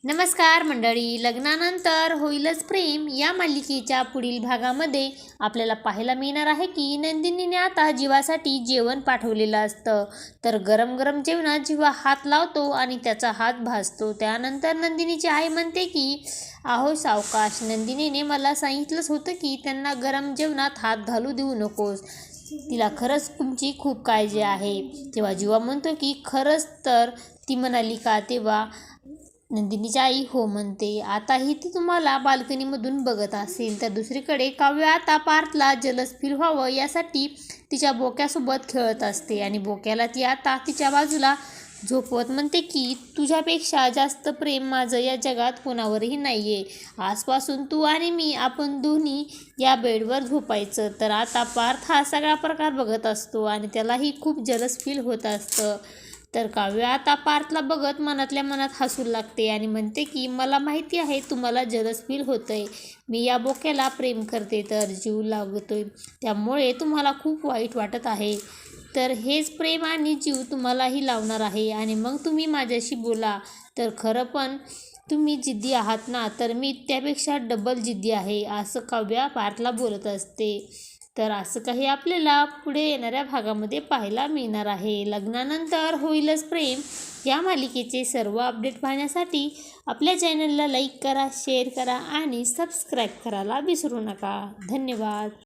नमस्कार मंडळी, लग्नानंतर होईलच प्रेम या मालिकेच्या पुढील भागामध्ये आपल्याला पाहायला मिळणार आहे की नंदिनीने आता जीवासाठी जेवण पाठवलेलं असतं. तर गरम गरम जेवणात जीवा हात लावतो आणि त्याचा हात भाजतो. त्यानंतर नंदिनीची आई म्हणते की आहो सावकाश, नंदिनीने मला सांगितलंच होतं की त्यांना गरम जेवणात हात घालू देऊ नकोस, तिला खरंच तुमची खूप काळजी आहे. तेव्हा जीवा म्हणतो की खरंच तर ती म्हणाली का? तेव्हा नंदिनीची आई हो म्हणते. आताही ती तुम्हाला बाल्कनीमधून बघत असेल. तर दुसरीकडे काव्य आता पार्थला जलस फील व्हावं यासाठी तिच्या बोक्यासोबत खेळत असते आणि बोक्याला ती आता तिच्या बाजूला झोपवत म्हणते की तुझ्यापेक्षा जास्त प्रेम माझं या जगात कोणावरही नाही आहे. आजपासून तू आणि मी आपण दोन्ही या बेडवर झोपायचं. तर आता पार्थ हा सगळा प्रकार बघत असतो आणि त्यालाही खूप जलस फील होत असतं. तर काव्य आता पार्थला बघत मनातल्या मनात हसू लागते आणि म्हणते की मला माहिती आहे तुम्हाला जलस फील होतंय. मी या बोक्याला प्रेम करते, तर जीव लागतोय, त्यामुळे तुम्हाला खूप वाईट वाटत आहे. तर हेच प्रेम आणि जीव तुम्हालाही लावणार आहे आणि मग तुम्ही माझ्याशी बोला. तर खरं पण तुम्ही जिद्दी आहात ना, तर मी त्यापेक्षा डबल जिद्दी आहे, असं काव्या पार्थला बोलत असते. तर असं काही आपल्याला पुढे येणाऱ्या भागामध्ये पाहायला मिळणार आहे. लग्नानंतर होईलच प्रेम या मालिकेचे सर्व अपडेट पाहण्यासाठी आपल्या चॅनलला लाईक करा, शेअर करा आणि सबस्क्राईब करायला विसरू नका. धन्यवाद.